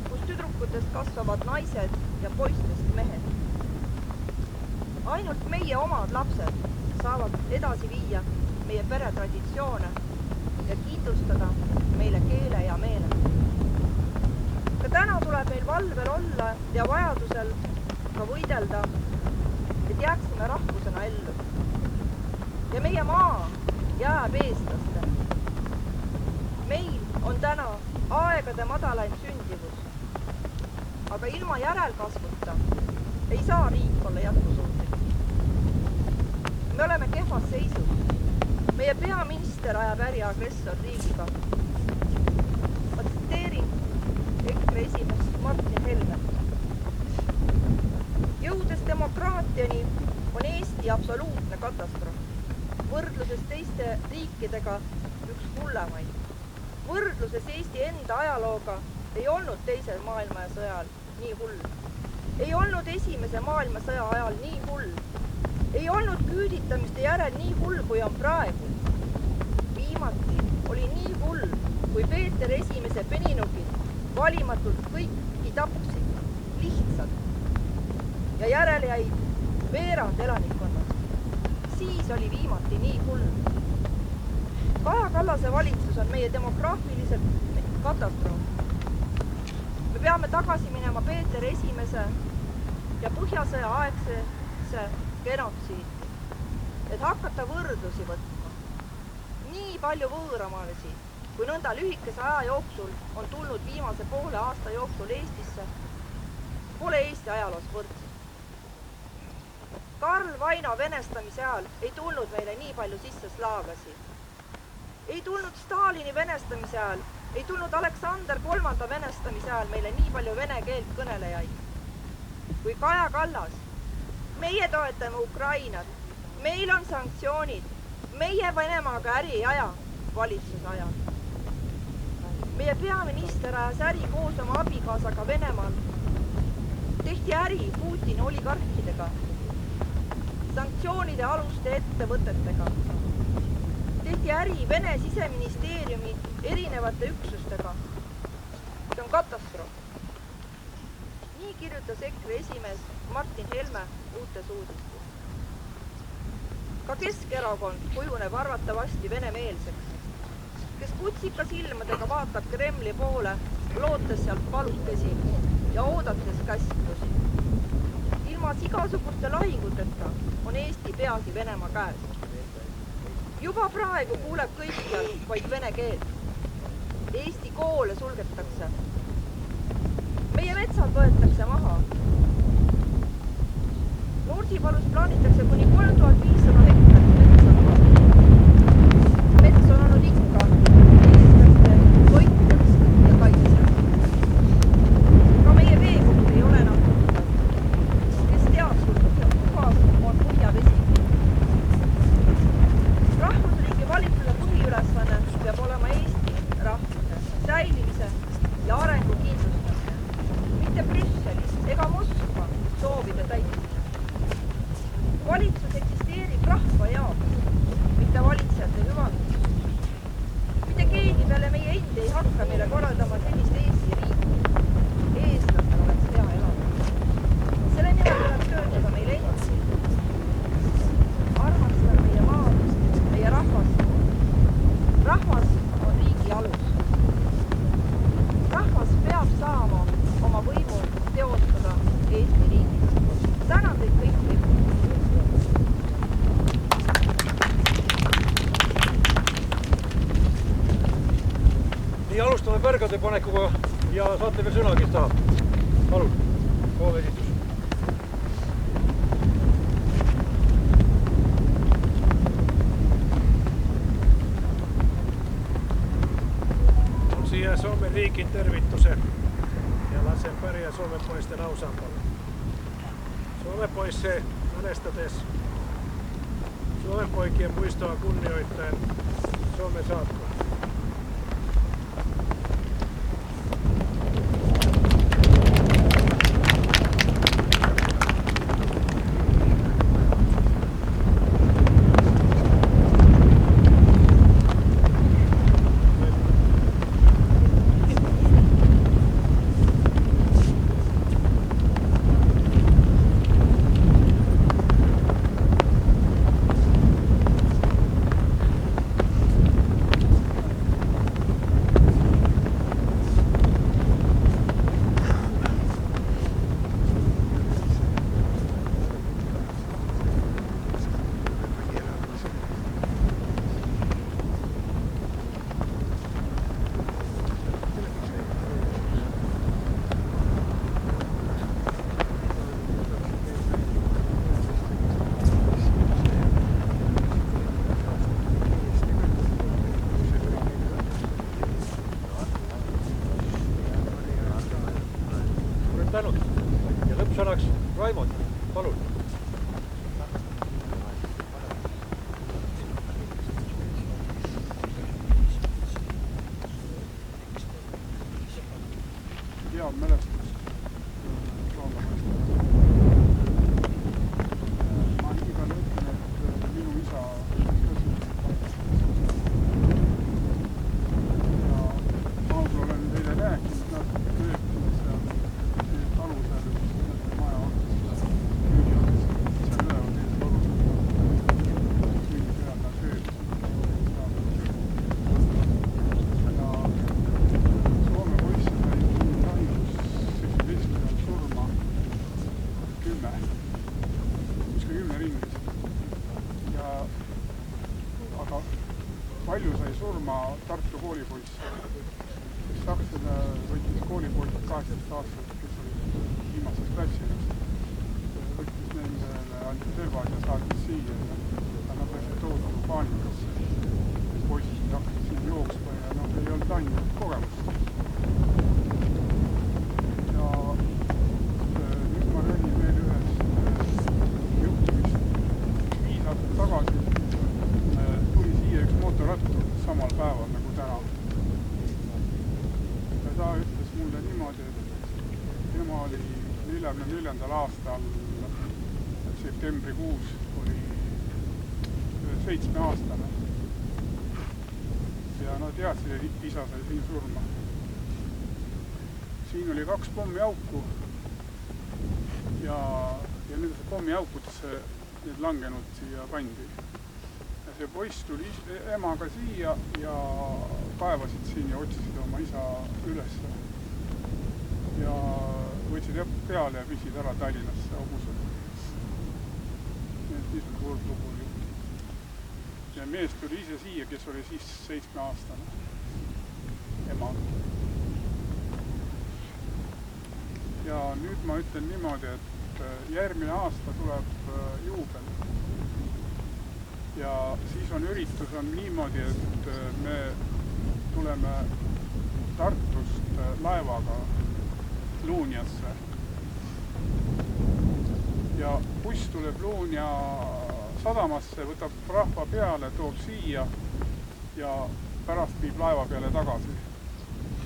kus tüdrukutest kasvavad naised ja poistest mehed. Ainult meie omad lapsed saavad edasi viia meie peretraditsioone ja kindlustada meile keele ja meele. Ka täna tuleb meil valvel olla ja vajadusel ka võidelda, et jääksime rahvusena ellu. Ja meie maa jääb eestlastele. Meil on täna aegade madalaim sündivus, aga ilma järelkasvuta ei saa riik olla jätkusuutlik. Me oleme kehvas seisus. Meie peaminister ajab äri agressorriigiga. Ma tsiteerin EKRE esimeest Martin Helmet. Jõudes demokraatiani on Eesti absoluutne katastroof. Võrdluses teiste riikidega üks hullemaid. Võrdluses Eesti enda ajalooga ei olnud teise maailmasõja ajal nii hull. Ei olnud esimese maailmasõja ajal nii hull. Ei olnud küüditamiste järel nii hull, kui on praegu. Viimati oli nii hull, kui Peeter esimese peninugid valimatult kõiki tapsid, lihtsalt. Ja järele jäid veerand elanikkonnast. Siis oli viimati nii hull. Kaja Kallase valitsus on meie demograafiliselt katastroof. Me peame tagasi minema Peeter esimese ja Põhjasõja aegsesse genotsiidi, et hakata võrdlusi võtma. Nii palju võõramaalisi, kui nõnda lühikese aja jooksul on tulnud viimase poole aasta jooksul Eestisse, pole Eesti ajaloos võrdset. Karl Vaino venestamise ajal ei tulnud meile nii palju sisse slaavlasi. Ei tulnud Stalini venestamise ajal, ei tulnud Aleksander III venestamise ajal meile nii palju vene keelt kõnelejaid. Kui Kaja Kallas, meie toetame Ukrainat, meil on sanktsioonid, meie Venemaaga äri ei aja valitsuse ajal. Meie peaminister ajas äri koos oma abikaasaga Venemaal. Tehti äri Putini oligarkidega, sanktsioonide aluste ettevõtetega. Tehti äri Vene siseministeeriumi erinevate üksustega. See on katastroof. Nii kirjutas EKRE esimees Martin Helme uutes uudistes. Ka Keskerakond kujuneb arvatavasti venemeelseks, kes kutsika silmadega vaatab Kremli poole, lootes sealt palukesi ja oodates käsklusi. Ilma igasuguste lahinguteta on Eesti peagi Venemaa käes. Juba praegu kuuleb kõikjal vaid vene keelt. Eesti koole sulgetakse. Meie metsad võetakse maha. Nursipalus plaanitakse kuni 3500 hektarit metsa. Mets on olnud ikka eestlaste toitjaks ja kaitsjaks. Ka meie veekogud ei ole enam puhtad. Kes teab, kui puhas on põhjavesi. Rahvusriigi valitsuse põhiülesanne peab olema Eesti rahvuse säilimise ja arengu kindlustamine, mitte Brüsselis ega Moskva soovide täitmine. Valitsus eksisteerib rahva jaoks, mitte valitsejate hüvanguks. Mitte keegi peale meie endi ei hakka meile korraldama sellist Eesti riiki. Eestlastel oleks hea elada. Selle nimel tuleb töötada meil endil. Armastan meie maad, meie rahvast. Rahvas on riigi alus. pärgade panekuga ja saate veel sõna, kes tahab. Palun, koolesitus. On siia Suomen riikin tervituse ja lasen pärjää suomenpoisten ausampalle. Suomenpoisse äänestätes suomenpoikien muistoa kunnioittaen Suomen saatko. Tänud. Ja lõppsõnaks Raimond, palun. Hea mälestus soomlastele. Ma igal ütlen, et minu isa ja ma olen teile rääkinud, nad töötavad seal alusel maja otsas, müügi otsas, seal üleval teisel alusel müügi peal nad töötavad. Ja Soome poisse sai lahingus 17 surma 10, kuskil 10 ringis. Aga palju sai surma Tartu koolipoiss, kes sakslane võttis koolipoiss 18 aastat, kes oli viimases klassis, võttis nendele ainult relvad ja saatis siia ja nad läksid tohutu paanikasse. Poisid hakkasid siin jooksma ja nad ei olnud ainult kogemust. Ja nüüd ma räägin veel ühest juhtumist. 5 aastat tagasi tuli siia üks mootorrattur samal päeval nagu täna. Ja ta ütles mulle niimoodi, et tema oli 44. aastal septembrikuus oli 7-aastane. Ja nad teadsid, et isa sai siin surma. Siin oli 2 pommiauku ja nendesse pommiaukudesse need langenud siia pandi. Ja see poiss tuli emaga siia ja kaevasid siin ja otsisid oma isa üles. Ja võtsid peale ja viisid ära Tallinnasse hobusele. Niisugune kurb lugu oli. Ja mees tuli ise siia, kes oli siis 7-aastane ema. Ja nüüd ma ütlen niimoodi, et järgmine aasta tuleb juubel. Ja siis on üritus on niimoodi, et me tuleme Tartust laevaga Luunjasse. Ja buss tuleb Luunja sadamasse, võtab rahva peale, toob siia ja pärast viib laeva peale tagasi.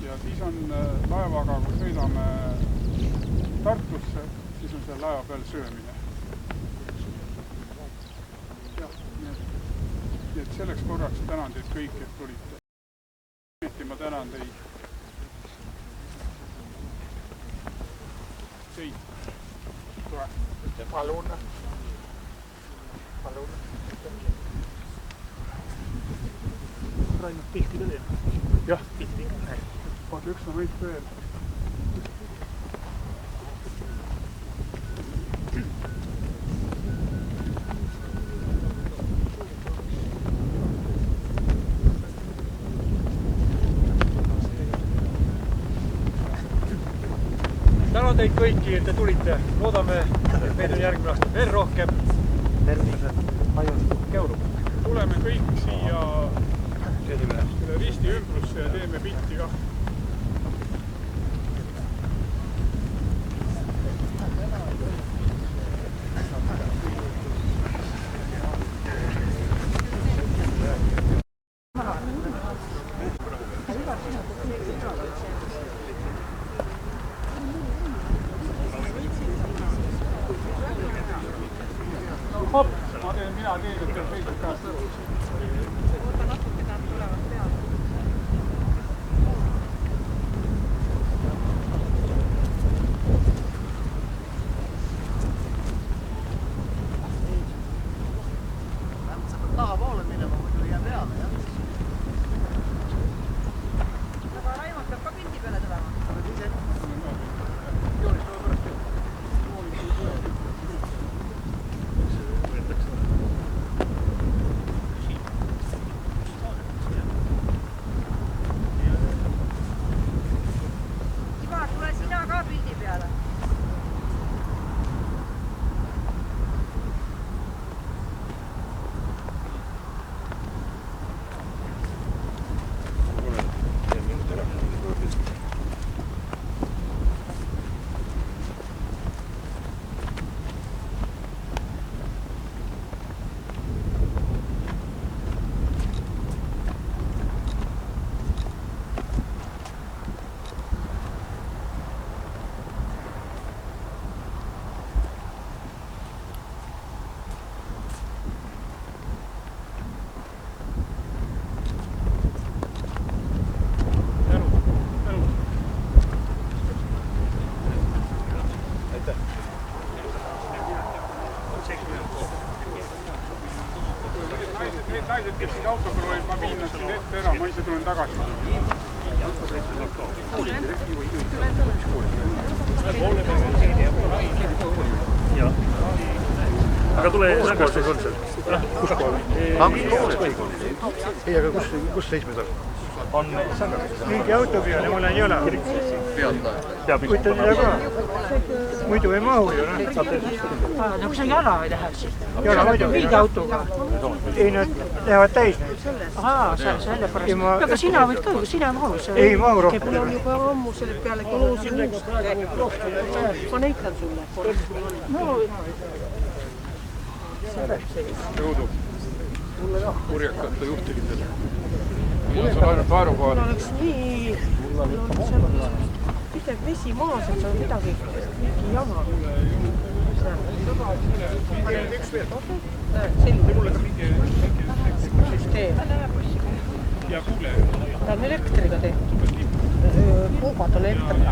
Ja siis on laevaga, kui sõidame Tartusse, siis on seal laeva peal söömine. Jah, nii et selleks korraks tänan teid kõik, et tulite. Ma tänan teid. Teid. Tule. Palun. Palun. Raimond pilti ka teeme. Jah. Vaata, üks on võit veel. tänan teid kõiki, et te tulite. Loodame, et meid on järgmine aasta veel rohkem. Tervised, palju keulu. Tuleme kõik siia selle risti ümbrusse ja teeme pilti ka. Hopp, mina teen, et teil seisab käest õru. Oota natuke, nad tulevad peale. Sa pead tahapoole minema, muidu ei jää peale, jah? Aga Raimond peab ka pildi peale tulema. Ivar, tule sina ka pildi peale. Need naised, kes siin autoga olid, ma viin nad siin ette ära, ma ise tulen tagasi. Aga tule tagasi kontselt. Kus kool? Ei, aga kus seismed on? On Sangakas. Mingi auto peale, mul on jala. Võite mida ka. Muidu ei mahu ju. No kui sa jala ei läheksid? Jala muidu. Mingi autoga? Ei, nad lähevad täis nüüd. Ahaa, selle pärast. Aga sina võid ka, sina ei mahu. Ei mahu rohkem. Mul on juba ammu selle peale kuus. Ma näitan sulle. No, Jõudu kurjakate juhtimisele. Mul on ainult väärukohal. Mul oleks nii... Mul on seal pidev vesi maas, et sa midagi jama. Panen üks veel. Selline. Süsteem. Ta on elektriga tehtud. Puugad on elektriga.